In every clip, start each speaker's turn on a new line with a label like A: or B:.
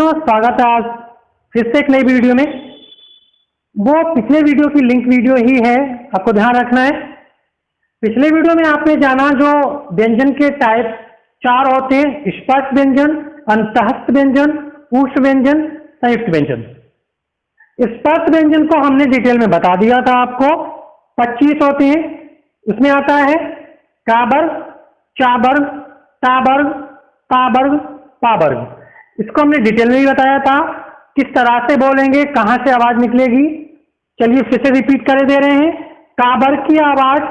A: स्वागत है आज फिर से एक नई वीडियो में। वो पिछले वीडियो की लिंक वीडियो ही है, आपको ध्यान रखना है। पिछले वीडियो में आपने जाना जो व्यंजन के टाइप 4 होते हैं, स्पष्ट व्यंजन, अंतःस्थ व्यंजन, ऊष्म व्यंजन, संयुक्त व्यंजन। स्पष्ट व्यंजन को हमने डिटेल में बता दिया था आपको, 25 होते हैं। उसमें आता है काबर्ग, चाबर्ग, ताबर्ग, ताबर्ग, पाबर्ग। इसको हमने डिटेल में ही बताया था किस तरह से बोलेंगे, कहां से आवाज निकलेगी। चलिए फिर से रिपीट कर दे रहे हैं। काबर्ग की आवाज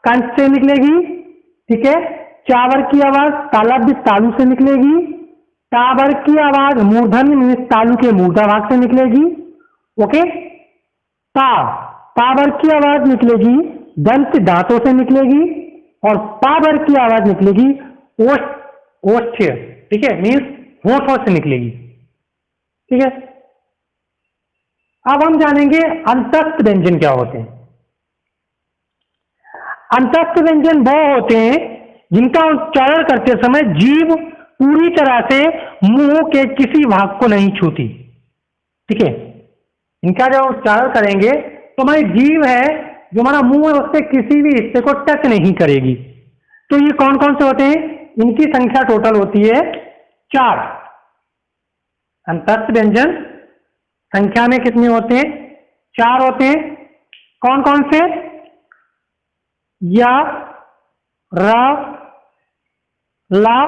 A: कंठ से निकलेगी, ठीक है। चाबर्ग की आवाज तालव्य तालु से निकलेगी। ताबर्ग की आवाज मूर्धन्य तालु के मूर्धा भाग से निकलेगी, ओके। ताबर्ग की आवाज निकलेगी दंत दांतों से निकलेगी, और पाबर्ग की आवाज निकलेगी ओष्ठ, ठीक है, मीन्स होठों से निकलेगी, ठीक है। अब हम जानेंगे अंतस्थ व्यंजन क्या होते हैं। अंतस्थ व्यंजन वो होते हैं जिनका उच्चारण करते समय जीभ पूरी तरह से मुंह के किसी भाग को नहीं छूती, ठीक है। इनका जब उच्चारण करेंगे तो हमारी जीभ है जो हमारा मुंह है उससे किसी भी हिस्से को टच नहीं करेगी। तो ये कौन कौन से होते हैं, इनकी संख्या टोटल होती है 4। अंतस्थ व्यंजन संख्या में कितने होते हैं, 4 होते हैं। कौन कौन से, या, र, ला,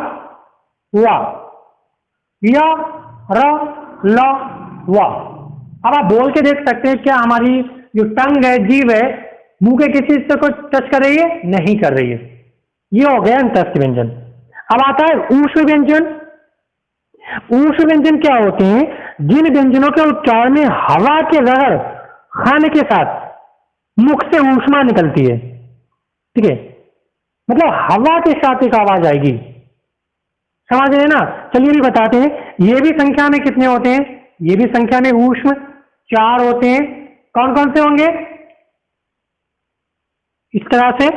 A: वा, या, र, ल, वा। अब आप बोल के देख सकते हैं क्या हमारी जो टंग है, जीभ है, मुंह के किसी हिस्से को टच कर रही है, नहीं कर रही है। ये हो गया अंतस्थ व्यंजन। अब आता है ऊष्म व्यंजन। ऊष्म व्यंजन क्या होते हैं, जिन व्यंजनों के उच्चारण में हवा के रगड़ खाने के साथ मुख से ऊष्मा निकलती है, ठीक है, मतलब हवा के साथ एक आवाज आएगी, समझ रहे ना। चलिए भी बताते हैं, ये भी संख्या में कितने होते हैं, ये भी संख्या में ऊष्म 4 होते हैं। कौन कौन से होंगे, इस तरह से,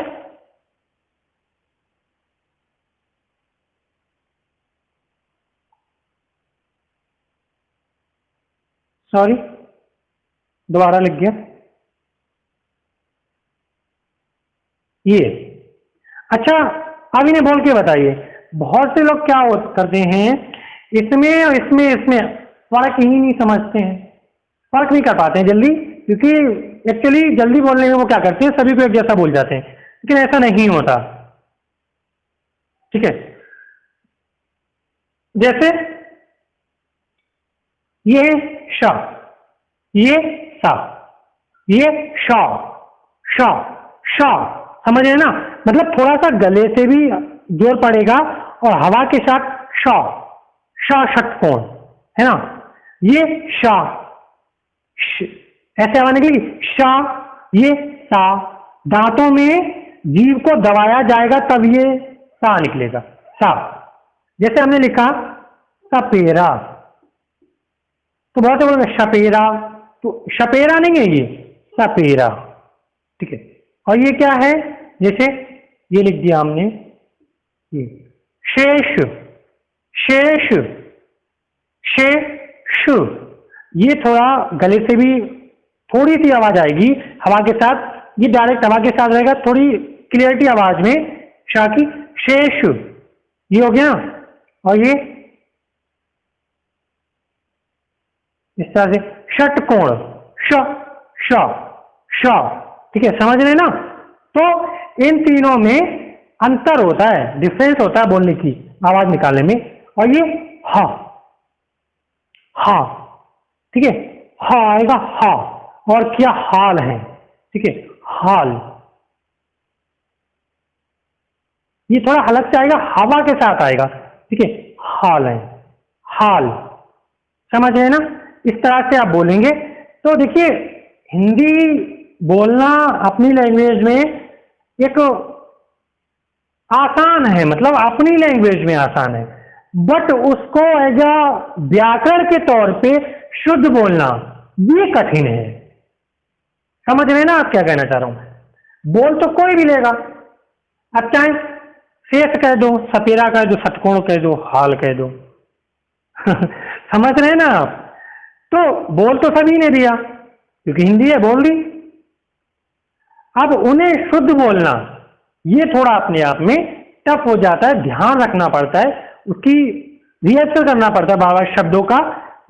A: सॉरी दोबारा लिख गया, ये। अच्छा अब इन्हें बोल के बताइए। बहुत से लोग क्या करते हैं, इसमें और इसमें इसमें फर्क ही नहीं समझते हैं, फर्क नहीं कर पाते हैं जल्दी, क्योंकि एक्चुअली जल्दी बोलने में वो क्या करते हैं, सभी को एक जैसा बोल जाते हैं, लेकिन ऐसा नहीं होता, ठीक है। जैसे ये श, ये सा, ये श, श, श, समझ रहे ना। मतलब थोड़ा सा गले से भी जोर पड़ेगा और हवा के साथ श, श षटकोण है ना। ये श, ऐसे आवाज निकलेगी श, ये सा, दांतों में जीभ को दबाया जाएगा तब ये सा निकलेगा, सा। जैसे हमने लिखा सपेरा, तो बहुत बोल शपेरा, तो शपेरा नहीं है, ये सपेरा, ठीक है। और ये क्या है, जैसे ये लिख दिया हमने, ये शेष, शेष, शेष, ये थोड़ा गले से भी थोड़ी सी आवाज आएगी हवा के साथ, ये डायरेक्ट हवा के साथ रहेगा, थोड़ी क्लियरिटी आवाज में, शा की, शेष, ये हो गया। और ये इस तरह से षटकोण, श, श, श, ठीक है, समझ रहे ना। तो इन तीनों में अंतर होता है, डिफरेंस होता है बोलने की आवाज निकालने में। और ये हा, हा, ठीक है, हा आएगा हा, और क्या हाल है, ठीक है, हाल, ये थोड़ा हलक से आएगा, हवा के साथ आएगा, ठीक है, हाल है, हाल, समझ रहे ना। इस तरह से आप बोलेंगे। तो देखिए हिंदी बोलना अपनी लैंग्वेज में एक आसान है, मतलब अपनी लैंग्वेज में आसान है, बट उसको एज अ व्याकरण के तौर पे शुद्ध बोलना ये कठिन है। समझ रहे ना आप क्या कहना चाह रहा हूं। बोल तो कोई भी लेगा, अब चाहे शेष कह दो, सपेरा कह दो, षटकोण कह दो, हाल कह दो समझ रहे हैं ना आप? तो बोल तो सभी ने दिया क्योंकि हिंदी है, बोल दी। अब उन्हें शुद्ध बोलना ये थोड़ा अपने आप में टफ हो जाता है, ध्यान रखना पड़ता है, उसकी रिहर्सल करना पड़ता है, बाबा शब्दों का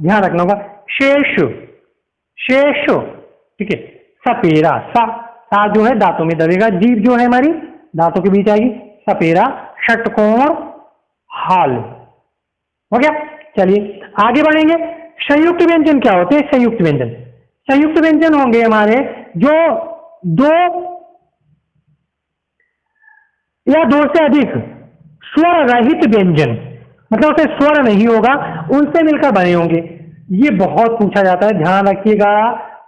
A: ध्यान रखना होगा। शेषु, शेषु, ठीक है। सपेरा, सा जो है दांतों में दबेगा, जीभ जो है हमारी दांतों के बीच आएगी। सपेरा, षटकोण, हाल, हो गया। चलिए आगे बढ़ेंगे। संयुक्त व्यंजन क्या होते हैं? संयुक्त व्यंजन, संयुक्त व्यंजन होंगे हमारे जो दो या दो से अधिक स्वर रहित व्यंजन, मतलब उसे स्वर नहीं होगा, उनसे मिलकर बने होंगे। ये बहुत पूछा जाता है, ध्यान रखिएगा।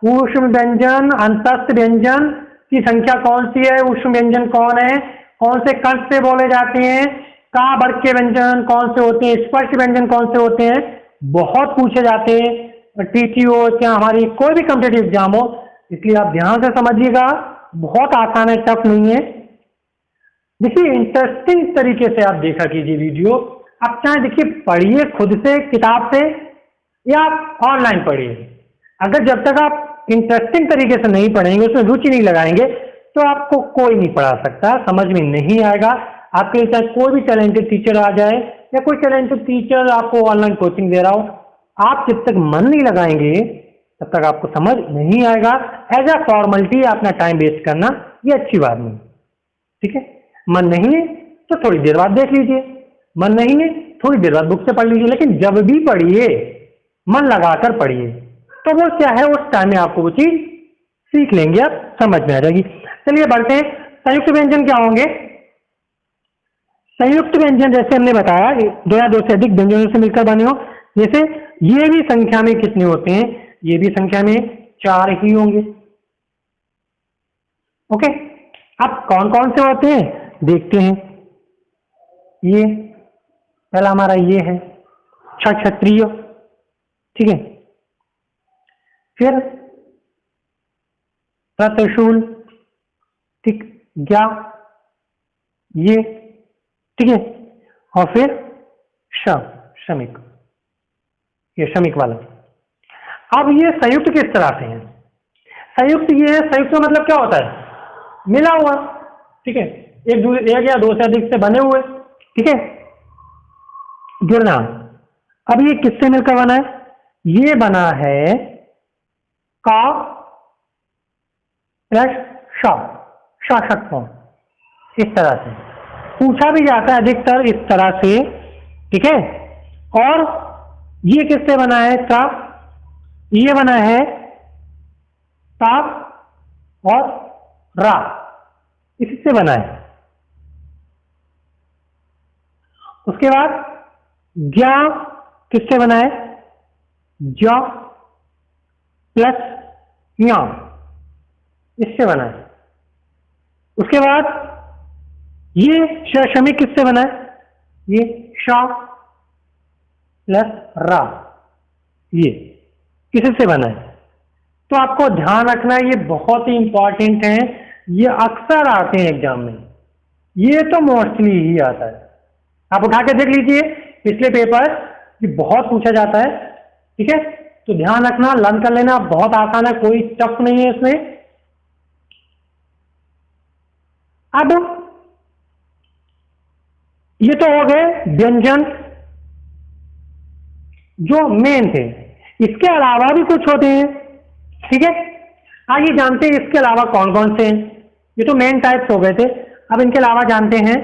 A: ऊष्म व्यंजन, अंतस्थ व्यंजन की संख्या कौन सी है? ऊष्म व्यंजन कौन है? कौन से कंठ से बोले जाते हैं? का वर्ग के व्यंजन कौन से होते हैं? स्पर्श व्यंजन कौन से होते हैं? बहुत पूछे जाते हैं। टीटी हो या हमारी कोई भी कॉम्पिटेटिव एग्जाम हो, इसलिए आप ध्यान से समझिएगा, बहुत आसान है, टफ नहीं है। देखिए इंटरेस्टिंग तरीके से आप देखा कीजिए वीडियो। आप चाहे देखिए, पढ़िए खुद से किताब से या आप ऑनलाइन पढ़िए। अगर जब तक आप इंटरेस्टिंग तरीके से नहीं पढ़ेंगे, उसमें रुचि नहीं लगाएंगे, तो आपको कोई नहीं पढ़ा सकता, समझ में नहीं आएगा। आपके लिए चाहे कोई भी टैलेंटेड टीचर आ जाए या कोई टैलेंटेड टीचर आपको ऑनलाइन कोचिंग दे रहा हो, आप जब तक मन नहीं लगाएंगे तब तक आपको समझ नहीं आएगा। एज अ फॉर्मेलिटी अपना टाइम वेस्ट करना ये अच्छी बात नहीं, ठीक है। मन नहीं है तो थोड़ी देर बाद देख लीजिए, मन नहीं है थोड़ी देर बाद बुक से पढ़ लीजिए, लेकिन जब भी पढ़िए मन लगाकर पढ़िए, तो वो क्या है उस टाइम में आपको वो चीज सीख लेंगे, आप समझ में आ जाएगी। चलिए बढ़ते हैं। संयुक्त व्यंजन क्या होंगे? संयुक्त व्यंजन जैसे हमने बताया, दो या दो से अधिक व्यंजनों से मिलकर बने हो। जैसे ये भी संख्या में कितने होते हैं? ये भी संख्या में 4 ही होंगे। ओके, अब कौन कौन से होते हैं देखते हैं। ये पहला हमारा ये है क्षत्रिय, ठीक है। फिर त्रिशूल, ठीक, ज्ञा, ये, ठीक है। और फिर श्रमिक, ये श्रमिक वाला। अब ये संयुक्त किस तरह से है? संयुक्त ये है, संयुक्त का मतलब क्या होता है? मिला हुआ, ठीक है, एक या दो से अधिक से बने हुए, ठीक है। जुड़ना, अब ये किससे मिलकर बना है? ये बना है का प्लस शासक फॉर्म, इस तरह से पूछा भी जाता है अधिकतर इस तरह से, ठीक है। और ये किससे बना है? का, ये बना है ता और रा, इससे बना है। उसके बाद ज्ञा किससे बना है? ज्या प्लस या, इससे बना है। उसके बाद ये श्रमिक किससे बना है? ये शा प्लस रा, ये किससे बना है? तो आपको ध्यान रखना है, ये बहुत ही इंपॉर्टेंट है, ये अक्सर आते हैं एग्जाम में, ये तो मोस्टली ही आता है। आप उठा के देख लीजिए पिछले पेपर, ये बहुत पूछा जाता है, ठीक है। तो ध्यान रखना, लर्न कर लेना, बहुत आसान है, कोई टफ नहीं है इसमें। अब ये तो हो गए व्यंजन जो मेन थे, इसके अलावा भी कुछ होते हैं, ठीक है। आइए जानते हैं इसके अलावा कौन कौन से हैं। ये तो मेन टाइप्स हो गए थे, अब इनके अलावा जानते हैं।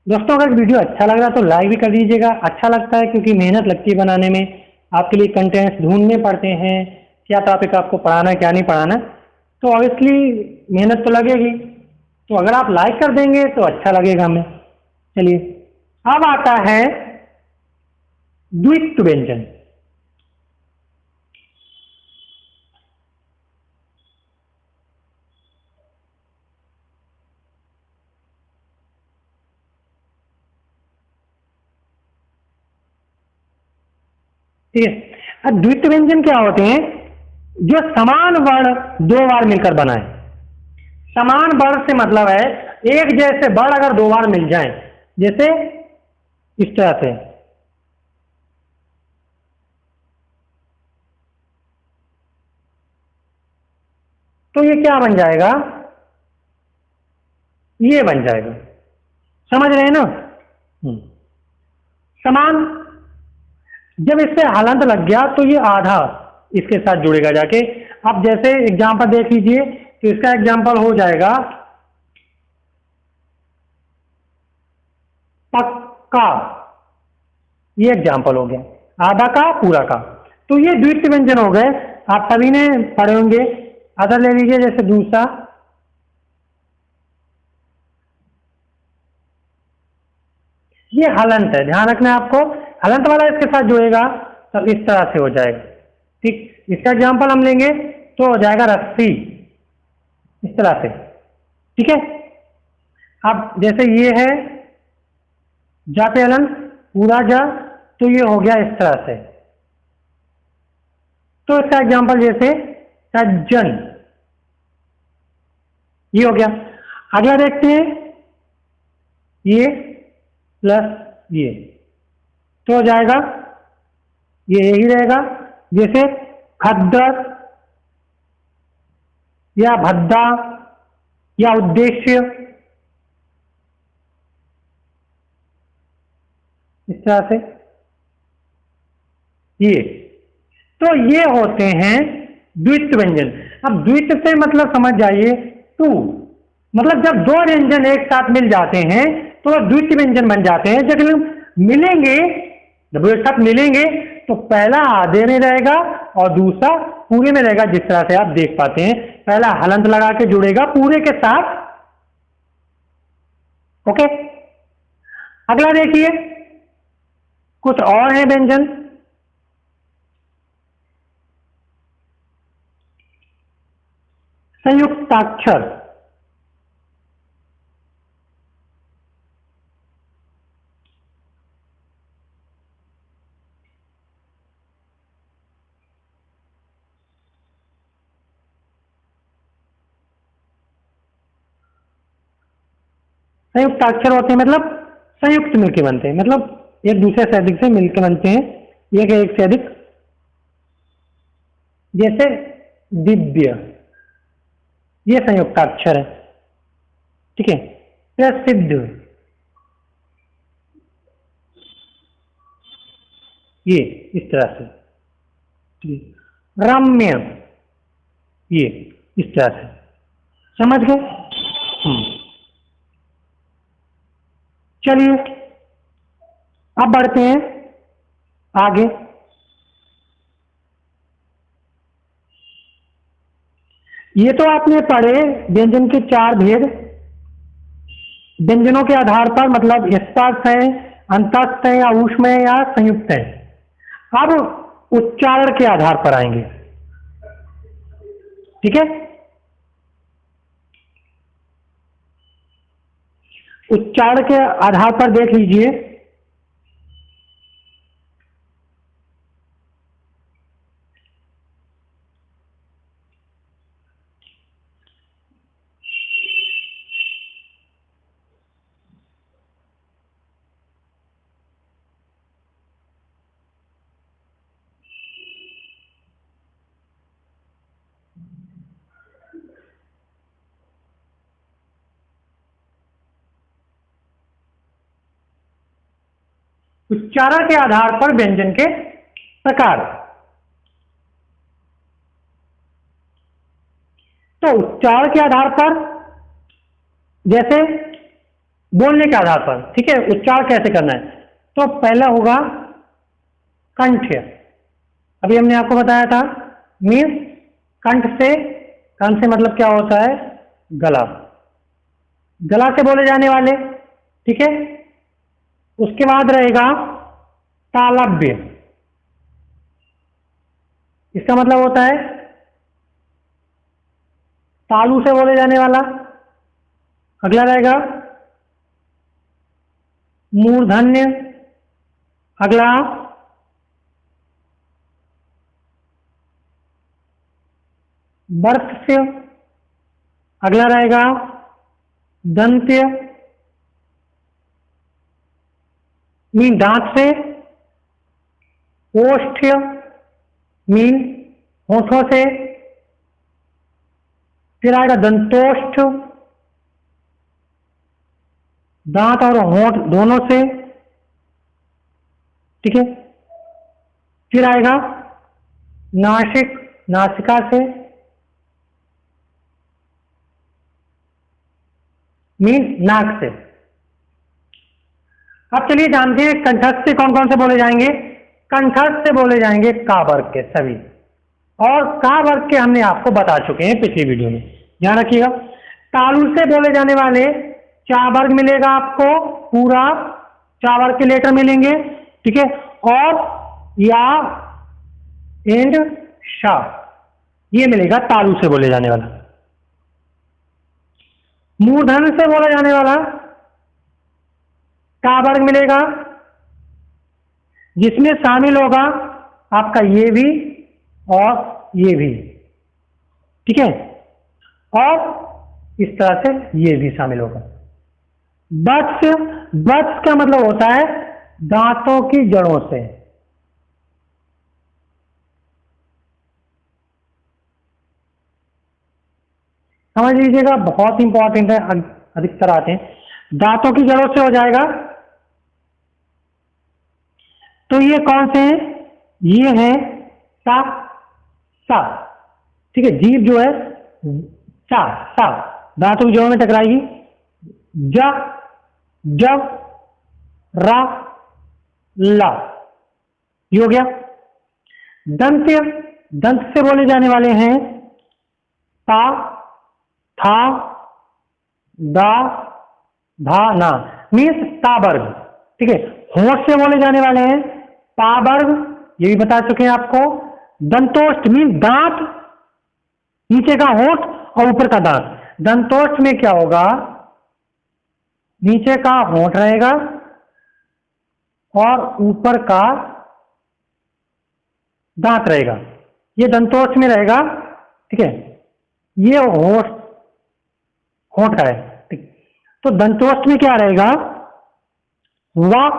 A: दोस्तों अगर वीडियो अच्छा लग रहा है तो लाइक भी कर दीजिएगा, अच्छा लगता है क्योंकि मेहनत लगती है बनाने में, आपके लिए कंटेंट्स ढूंढने पड़ते हैं, क्या टॉपिक आपको पढ़ाना है क्या नहीं पढ़ाना, तो ऑब्वियसली मेहनत तो लगेगी। तो अगर आप लाइक कर देंगे तो अच्छा लगेगा हमें। चलिए अब आता है द्वित्व व्यंजन। ठीक है, अब द्वित्व व्यंजन क्या होते हैं? जो समान वर्ण दो बार मिलकर बना है, समान वर्ड से मतलब है एक जैसे वर्ड अगर दो बार मिल जाएं, जैसे इस तरह से, तो ये क्या बन जाएगा, ये बन जाएगा। समझ रहे हैं ना? समान, जब इससे हलंत लग गया तो ये आधा इसके साथ जुड़ेगा जाके। अब जैसे एग्जांपल देख लीजिए, तो इसका एग्जांपल हो जाएगा पक्का, ये एग्जांपल हो गया, आधा का पूरा का। तो ये द्वित्व व्यंजन हो गए, आप सभी ने पढ़े होंगे। अदर ले लीजिए, जैसे दूसरा, ये हलंत है, ध्यान रखना है आपको, हलंत वाला इसके साथ जुड़ेगा तो इस तरह से हो जाएगा। ठीक, इसका एग्जांपल हम लेंगे तो हो जाएगा रस्सी, इस तरह से। ठीक है, अब जैसे ये है जा पे हलंत, पूरा जा, तो ये हो गया इस तरह से। तो इसका एग्जांपल जैसे सज्जन, ये हो गया। अगला देखते हैं, ये प्लस ये, तो हो जाएगा ये यही रहेगा, जैसे खद्दर या भद्दा या उद्देश्य, इस तरह से ये। तो ये होते हैं द्वित्व व्यंजन। अब द्वित्व से मतलब समझ जाइए, टू, मतलब जब दो व्यंजन एक साथ मिल जाते हैं तो द्वित्व व्यंजन बन जाते हैं। जब मिलेंगे, जब एक साथ मिलेंगे तो पहला आधे में रहेगा और दूसरा पूरे में रहेगा, जिस तरह से आप देख पाते हैं। पहला हलंत लगा के जुड़ेगा पूरे के साथ। ओके, अगला देखिए, कुछ और है व्यंजन। संयुक्ताक्षर, संयुक्ताक्षर होते हैं मतलब संयुक्त मिलके बनते हैं, मतलब एक दूसरे से अधिक से मिलकर बनते हैं, एक से अधिक। जैसे दिव्य, ये संयुक्ताक्षर है। ठीक है, प्रसिद्ध, ये इस तरह से। ठीक है, रम्य, ये इस तरह से। समझ गए? चलिए अब बढ़ते हैं आगे। ये तो आपने पढ़े व्यंजन के चार भेद, व्यंजनों के आधार पर, मतलब स्पर्श है, अंतस्थ है या ऊष्म है या संयुक्त है। अब उच्चारण के आधार पर आएंगे। ठीक है, उच्चारण के आधार पर देख लीजिए, उच्चारण के आधार पर व्यंजन के प्रकार। तो उच्चारण के आधार पर, जैसे बोलने के आधार पर, ठीक है, उच्चारण कैसे करना है, तो पहला होगा कंठ। अभी हमने आपको बताया था, मीन्स कंठ से मतलब क्या होता है, गला, गला से बोले जाने वाले। ठीक है, उसके बाद रहेगा तालव्य, इसका मतलब होता है तालू से बोले जाने वाला। अगला रहेगा मूर्धन्य, अगला वर्त्स्य, अगला रहेगा दंत्य, मीन दांत से। ओष्ठ्य मीन होठों से। फिर आएगा दंतोष्ठ, दांत और होंठ दोनों से, ठीक है। फिर आएगा नासिक, नासिका से, मीन नाक से। अब चलिए जानते हैं कंठस्थ से कौन कौन से बोले जाएंगे। कंठस्थ से बोले जाएंगे का वर्ग के सभी, और का वर्ग के हमने आपको बता चुके हैं पिछली वीडियो में, ध्यान रखिएगा। तालु से बोले जाने वाले चा वर्ग मिलेगा आपको, पूरा चा वर्ग के लेटर मिलेंगे, ठीक है। और या एंड शा, ये मिलेगा तालु से बोले जाने वाला। मूर्धन से बोला जाने वाला का वर्ग मिलेगा, जिसमें शामिल होगा आपका ये भी और ये भी, ठीक है। और इस तरह से ये भी शामिल होगा। वत्स, वत्स का मतलब होता है दांतों की जड़ों से। समझ लीजिएगा, बहुत इंपॉर्टेंट है, अधिकतर आते हैं। दांतों की जड़ों से हो जाएगा। तो ये कौन से हैं? ये है सा, सा, ठीक है। जीभ जो है सा, सा, दांतों की जड़ों में टकराएगी। ज, जब, रा, ला, ये हो गया। दंत्य, दंत से बोले जाने वाले हैं ता, था, दा, धा, ना, मीन्स ता वर्ग, ठीक है। होंठ से बोले जाने वाले हैं पा वर्ग, ये भी बता चुके हैं आपको। दंतोष्ठ मीन दांत, नीचे का होंठ और ऊपर का दांत। दंतोष्ठ में क्या होगा, नीचे का होंठ रहेगा और ऊपर का दांत रहेगा, ये दंतोष्ठ में रहेगा, ठीक है। ये होंठ, होंठ का है, ठीक। तो दंतोष्ठ में क्या रहेगा, वा,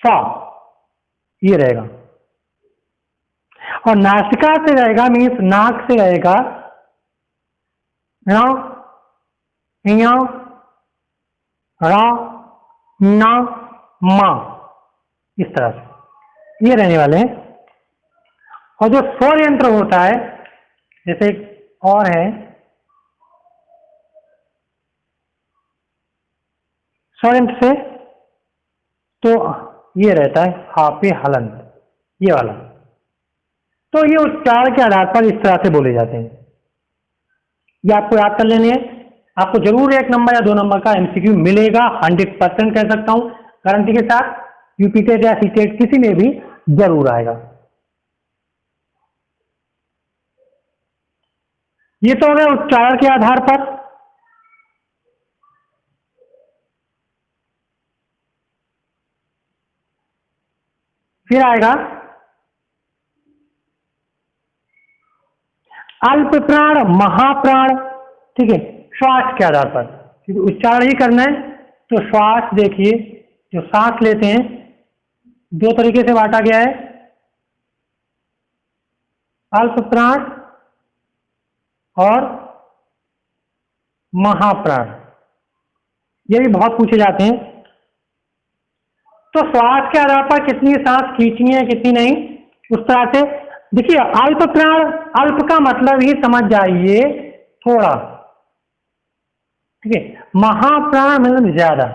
A: फा, ये रहेगा। और नासिका से रहेगा, मीन्स नाक से रहेगा रा, या, रा, ना, मा, इस तरह से ये रहने वाले हैं। और जो स्वर यंत्र होता है, जैसे एक और है स्वर यंत्र से, तो ये रहता है हापे हलंत, ये वाला। तो ये उच्चारण के आधार पर इस तरह से बोले जाते हैं। ये आपको याद कर लेने हैं। आपको जरूर 1 नंबर या 2 नंबर का एमसीक्यू मिलेगा, 100% कह सकता हूं गारंटी के साथ। यूपी टेट या सीटेट किसी में भी जरूर आएगा। ये तो हो गया उच्चारण के आधार पर। फिर आएगा अल्प प्राण, महाप्राण, ठीक है, श्वास के आधार पर, क्योंकि उच्चारण ही करना है। तो श्वास देखिए, जो सांस लेते हैं, 2 तरीके से बांटा गया है, अल्प प्राण और महाप्राण, ये भी बहुत पूछे जाते हैं। तो श्वास के आधार पर कितनी सांस खींचनी है कितनी नहीं, उस तरह से देखिए। अल्प प्राण, अल्प का मतलब ही समझ जाइए थोड़ा, ठीक है। महाप्राण मतलब ज्यादा,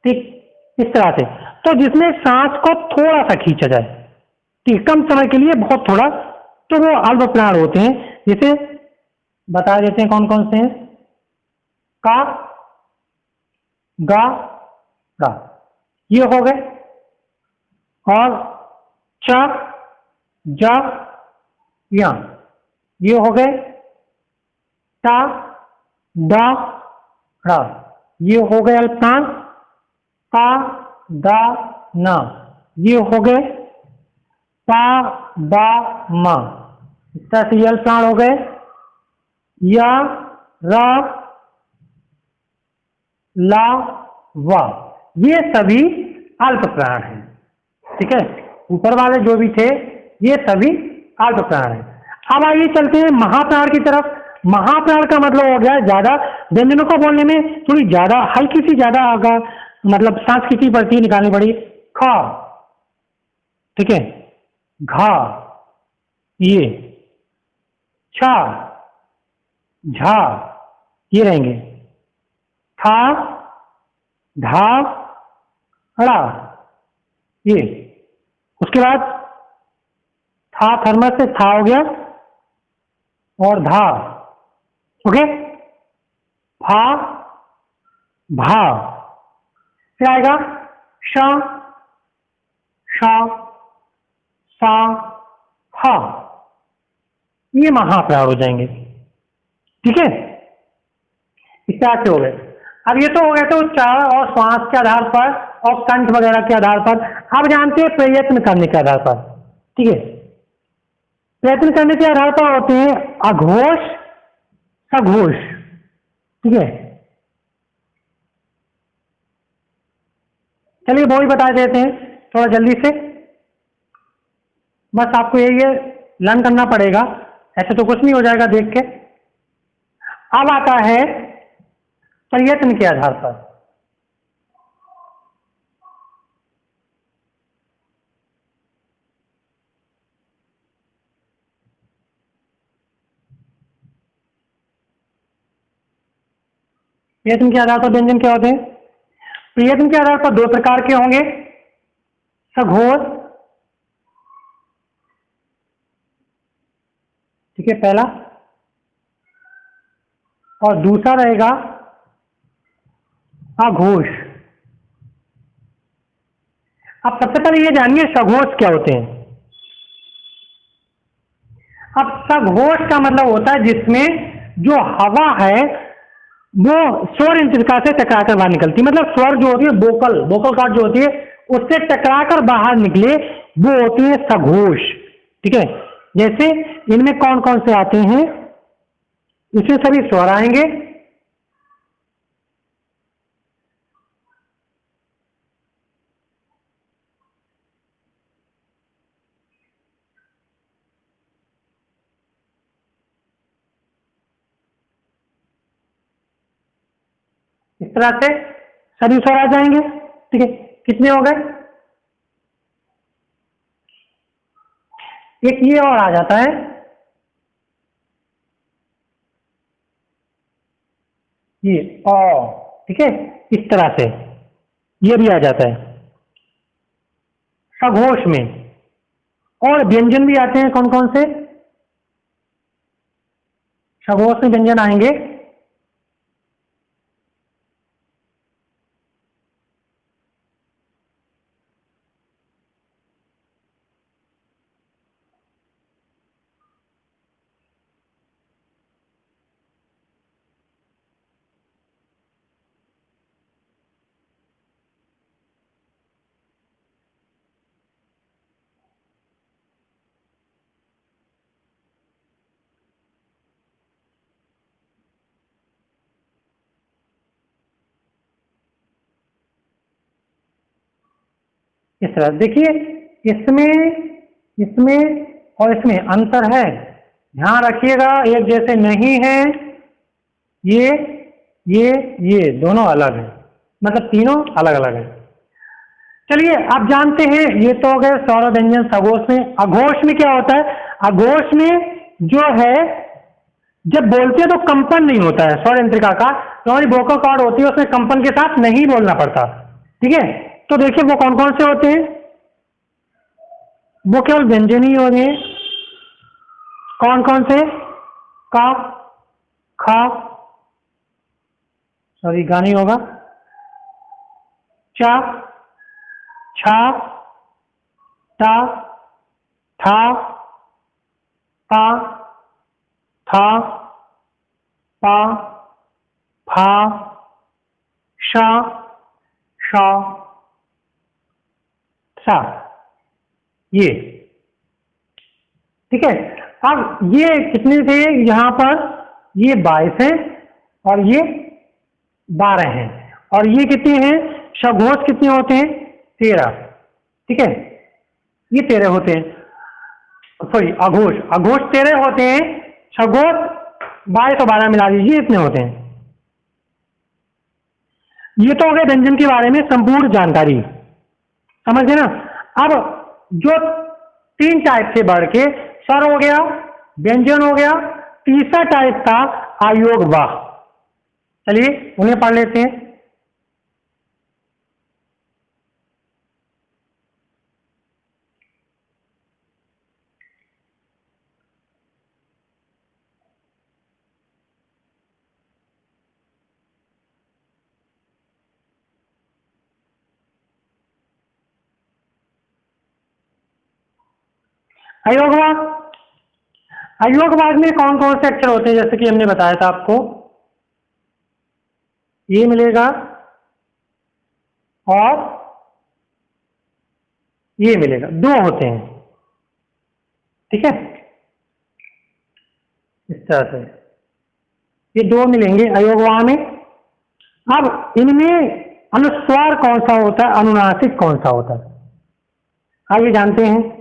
A: ठीक, इस तरह से। तो जिसमें सांस को थोड़ा सा खींचा जाए, ठीक, कम समय के लिए बहुत थोड़ा, तो वो अल्प प्राण होते हैं। जिसे बता देते हैं कौन कौन से हैं। का, गा, गा, ये हो गए। और च, ज, या, ये हो गए। टा, दा, रा, ये हो गए अल्प प्राण। ता, दा, ना, ये हो गए। पा, बा, मा, इस तरह से ये अल्प प्राण हो गए। या, र, ला, वा, ये सभी अल्प प्राण हैं। ठीक है, ऊपर वाले जो भी थे ये सभी अल्प प्राण हैं। अब आइए चलते हैं महाप्राण की तरफ। महाप्राण का मतलब हो गया ज्यादा व्यंजनों को बोलने में थोड़ी ज्यादा हल्की सी ज्यादा आगा मतलब सांस किसी पड़ती निकालनी पड़ी। ख, ठीक है, घा, ये, छा, झा, ये रहेंगे। था, धा, ड़ा, ये। उसके बाद था थर्मस से था हो गया और धा, ओके, भा, भा, फिर आएगा श, श, सा, हा, ये महाप्राण हो जाएंगे। ठीक है, इस तरह से हो गए। अब ये तो हो गया तो उच्चारण और श्वास के आधार पर और कंठ वगैरह के आधार पर। अब जानते हैं प्रयत्न करने के आधार पर। ठीक है, प्रयत्न करने के आधार पर होते हैं अघोष, सघोष। ठीक है, चलिए वो ही बता देते हैं थोड़ा जल्दी से, बस आपको ये लर्न करना पड़ेगा, ऐसे तो कुछ नहीं हो जाएगा देख के। अब आता है प्रयत्न के आधार पर। प्रयत्न के आधार पर व्यंजन क्या होते हैं? प्रयत्न के आधार पर दो प्रकार के होंगे, सघोष, ठीक है, पहला, और दूसरा रहेगा अघोष। अब सबसे पहले ये जानिए सघोष क्या होते हैं। अब सघोष का मतलब होता है जिसमें जो हवा है वो स्वर इंद्रिका से टकराकर बाहर निकलती है, मतलब स्वर जो होती है वोकल कॉर्ड जो होती है उससे टकराकर बाहर निकले, वो होती है सघोष। ठीक है, जैसे इनमें कौन कौन से आते हैं, इसमें सभी स्वर आएंगे, इस तरह से सभी स्वर आ जाएंगे। ठीक है, कितने हो गए? एक ये और आ जाता है, ये ओ, ठीक है, इस तरह से ये भी आ जाता है सघोष में। और व्यंजन भी आते हैं, कौन कौन से सघोष में व्यंजन आएंगे? इस तरह देखिए, इसमें इसमें और इसमें अंतर है, ध्यान रखिएगा, एक जैसे नहीं है। ये ये दोनों अलग है, मतलब तीनों अलग अलग है। चलिए आप जानते हैं ये तो हो गए स्वर व्यंजन सघोष में। अघोष में क्या होता है? अघोष में जो है जब बोलते हैं तो कंपन नहीं होता है स्वर यंत्रिका का, तो हमारी वोकल कॉर्ड होती है उसमें कंपन के साथ नहीं बोलना पड़ता। ठीक है, तो देखिए वो कौन कौन से होते हैं, वो केवल व्यंजन ही हो गए। कौन कौन से? का, खा, सॉरी गा नहीं होगा, चा, छा, टा, था, पा, था, पा, फा, शा, शा, सा, ये। ठीक है, अब ये कितने थे यहाँ पर? ये 22 है और ये 12 है। और ये कितने हैं, सघोष कितने होते हैं, 13। ठीक है, ये 13 होते हैं, सॉरी अघोष, अघोष 13 होते हैं, सघोष 22 और 12 मिला लीजिए इतने होते हैं। ये तो हो गए व्यंजन के बारे में संपूर्ण जानकारी, समझ गए ना। अब जो 3 टाइप से बढ़ के स्वर हो गया, व्यंजन हो गया, तीसरा टाइप था अयोग वाह। चलिए उन्हें पढ़ लेते हैं। अयोग वाग, अयोग वाग में कौन कौन से अक्षर होते हैं, जैसे कि हमने बताया था आपको, ये मिलेगा और ये मिलेगा, 2 होते हैं। ठीक है, इस तरह से ये 2 मिलेंगे अयोग वाग में। अब इनमें अनुस्वार कौन सा होता है, अनुनासिक कौन सा होता है, आइए जानते हैं।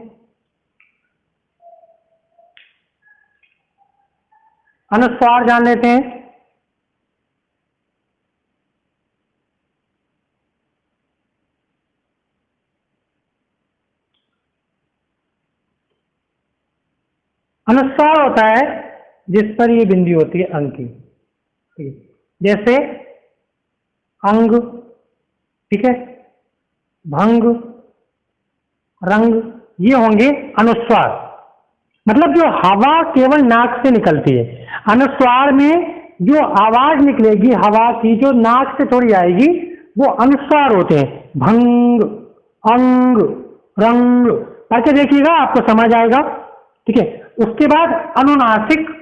A: अनुस्वार जान लेते हैं। अनुस्वार होता है जिस पर ये बिंदी होती है अंग की, जैसे अंग, ठीक है, भंग, रंग, ये होंगे अनुस्वार। मतलब जो हवा केवल नाक से निकलती है, अनुस्वार में जो आवाज निकलेगी हवा की, जो नाक से थोड़ी आएगी, वो अनुस्वार होते हैं। भंग, अंग, रंग, पढ़ के देखिएगा आपको समझ आएगा। ठीक है, उसके बाद अनुनासिक,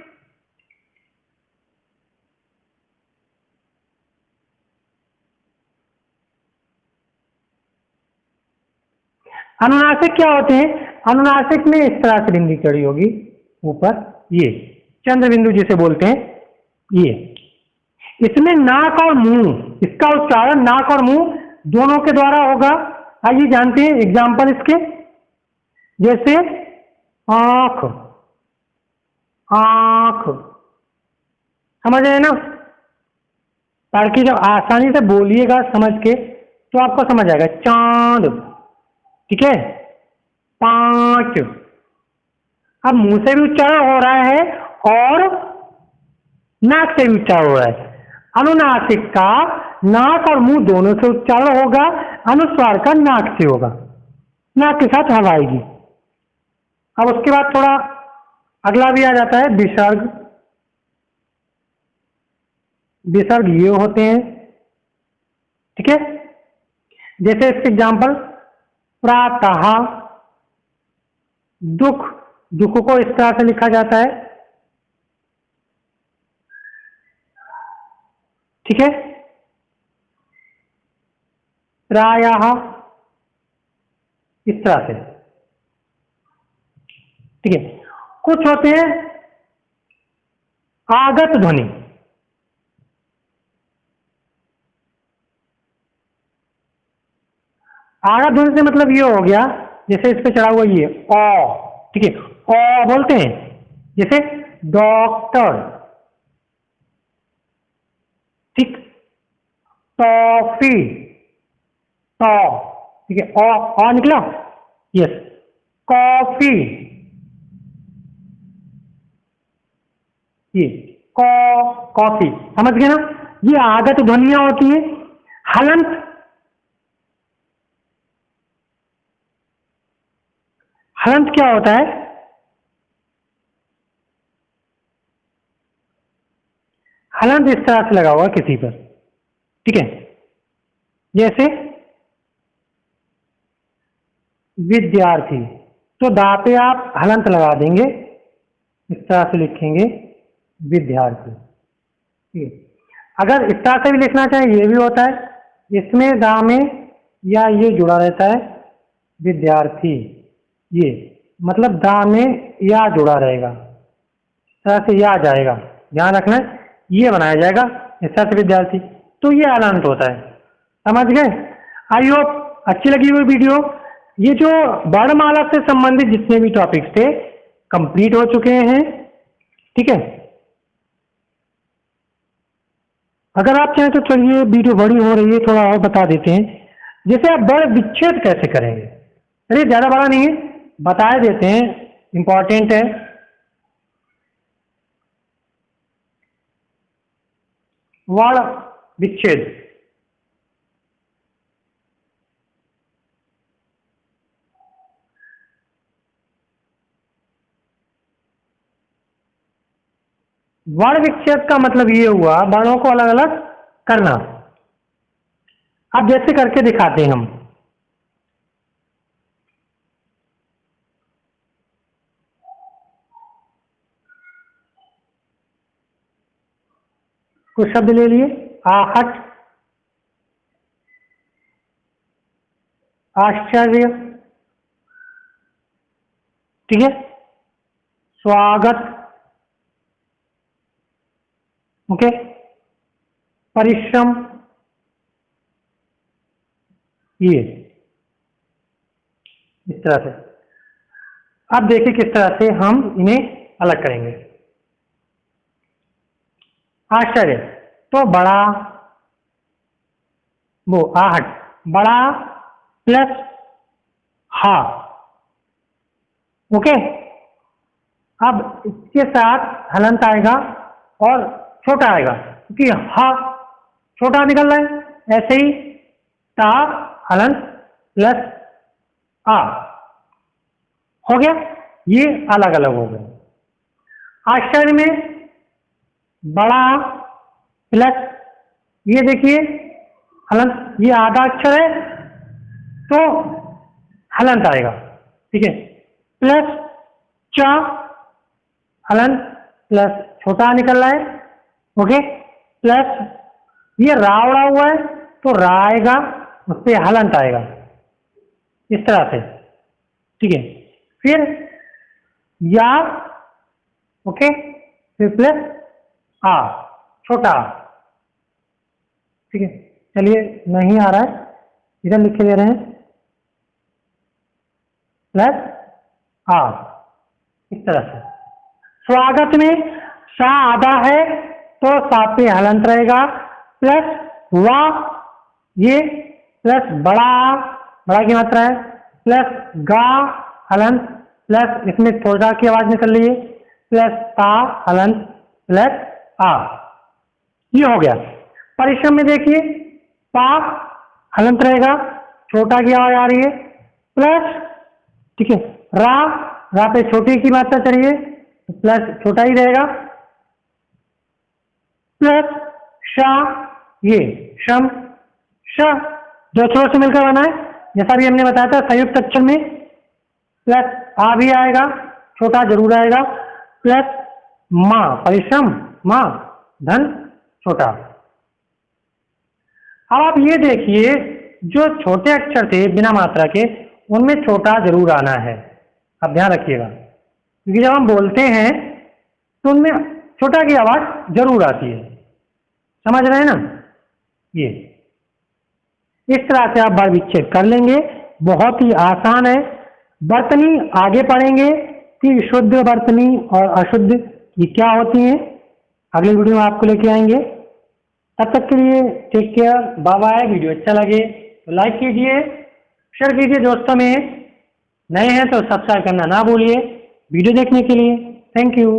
A: अनुनासिक क्या होते हैं, अनुनासिक में इस तरह से बिंदी चढ़ी होगी ऊपर, ये चंद्र बिंदु जिसे बोलते हैं, ये। इसमें नाक और मुंह, इसका उच्चारण नाक और मुंह दोनों के द्वारा होगा। आइए जानते हैं एग्जाम्पल इसके, जैसे आंख, आंख, समझ रहे हैं ना। पढ़ के जब आसानी से बोलिएगा समझ के तो आपको समझ आएगा। चांद, ठीक है, 5। अब मुंह से भी उच्चारण हो रहा है और नाक से भी उच्चारण हो रहा है। अनुनासिक का नाक और मुंह दोनों से उच्चारण होगा, अनुस्वार का नाक से होगा, नाक के साथ हवा आएगी। अब उसके बाद थोड़ा अगला भी आ जाता है विसर्ग। विसर्ग ये होते हैं, ठीक है, जैसे इसके एग्जाम्पल प्रातः, दुख, दुख को इस तरह से लिखा जाता है, ठीक है, प्रायः, इस तरह से, ठीक है। कुछ होते हैं आगत ध्वनि, आगत ध्वनि से मतलब ये हो गया, जैसे इस पे चढ़ा हुआ ये ओ, ठीक है, ओ बोलते हैं, जैसे डॉक्टर, ठीक, टॉफी, टॉ, ठीक है, ओ निकला, यस, कॉफी, ये कॉफी, समझ गए ना। ये आगत ध्वनियां होती हैं। हलंत, हलंत क्या होता है, हलंत इस तरह से लगा हुआ किसी पर, ठीक है, जैसे विद्यार्थी, तो दा पे आप हलंत लगा देंगे, इस तरह से लिखेंगे विद्यार्थी, ठीक है। अगर इस तरह से भी लिखना चाहें ये भी होता है, इसमें दा में या ये जुड़ा रहता है विद्यार्थी, ये मतलब दा में या जुड़ा रहेगा, इस तरह से या जाएगा ध्यान रखना है, ये बनाया जाएगा ऐसा से विद्यार्थी, तो ये अलांत होता है। समझ गए? आई होप अच्छी लगी हुई वीडियो। ये जो वर्णमाला से संबंधित जितने भी टॉपिक्स थे कंप्लीट हो चुके हैं, ठीक है। अगर आप चाहें तो चलिए, वीडियो बड़ी हो रही है, थोड़ा और बता देते हैं। जैसे आप वर्ण विच्छेद कैसे करेंगे, अरे ज्यादा बड़ा नहीं है, बता देते हैं, इंपॉर्टेंट है। वर्ण विच्छेद, वर्ण विच्छेद का मतलब ये हुआ वर्णों को अलग अलग करना। अब जैसे करके दिखाते हैं हम, कुछ शब्द ले लिए, आहट, आश्चर्य, ठीक है, स्वागत, ओके, परिश्रम, ये इस तरह से। अब देखिए किस तरह से हम इन्हें अलग करेंगे। आश्चर्य तो बड़ा, वो आहट बड़ा प्लस हा, ओके। अब इसके साथ हलंत आएगा और छोटा आएगा, क्योंकि हा छोटा निकल रहा है। ऐसे ही ता हलंत प्लस आ हो गया, ये अलग अलग हो गए। आश्चर्य में बड़ा प्लस, ये देखिए हलंत, ये आधा अक्षर है तो हलंत आएगा, ठीक है, प्लस चा हलंत प्लस छोटा निकल रहा है, ओके, प्लस ये रा उड़ा हुआ है तो रा आएगा, उस पर हलंत आएगा इस तरह से, ठीक है। फिर या, ओके, फिर प्लस आ छोटा, ठीक है। चलिए नहीं आ रहा है, इधर लिख के दे रहे हैं, प्लस आ, इस तरह से। स्वागत में सा आधा है तो सा पे हलंत रहेगा, प्लस वाह, ये प्लस बड़ा, बड़ा की मात्रा है, प्लस गा हलंत, प्लस इसमें थोड़ा की आवाज निकल रही है, प्लस ता हलंत प्लस आ, ये हो गया। परिश्रम में देखिए पा हलंत रहेगा, छोटा की आवाज आ रही है, प्लस, ठीक है, रा, रा पे छोटी की मात्रा चाहिए, प्लस छोटा ही रहेगा, प्लस शा, ये श्रम, श जो अक्षरों से मिलकर बना है, जैसा भी हमने बताया था संयुक्त अक्षर में, प्लस आ भी आएगा, छोटा जरूर आएगा, प्लस मां परिश्रम, मां धन छोटा। अब आप ये देखिए जो छोटे अक्षर थे बिना मात्रा के, उनमें छोटा जरूर आना है, आप ध्यान रखिएगा, क्योंकि जब हम बोलते हैं तो उनमें छोटा की आवाज जरूर आती है, समझ रहे हैं ना। ये इस तरह से आप वर्ण विच्छेद कर लेंगे, बहुत ही आसान है। वर्तनी आगे पढ़ेंगे कि शुद्ध वर्तनी और अशुद्ध ये क्या होती हैं, अगले वीडियो में आपको लेके आएंगे। तब तक के लिए take care, bye bye. Video अच्छा लगे तो लाइक कीजिए, शेयर कीजिए दोस्तों में, नए हैं तो सब्सक्राइब करना ना भूलिए। वीडियो देखने के लिए थैंक यू।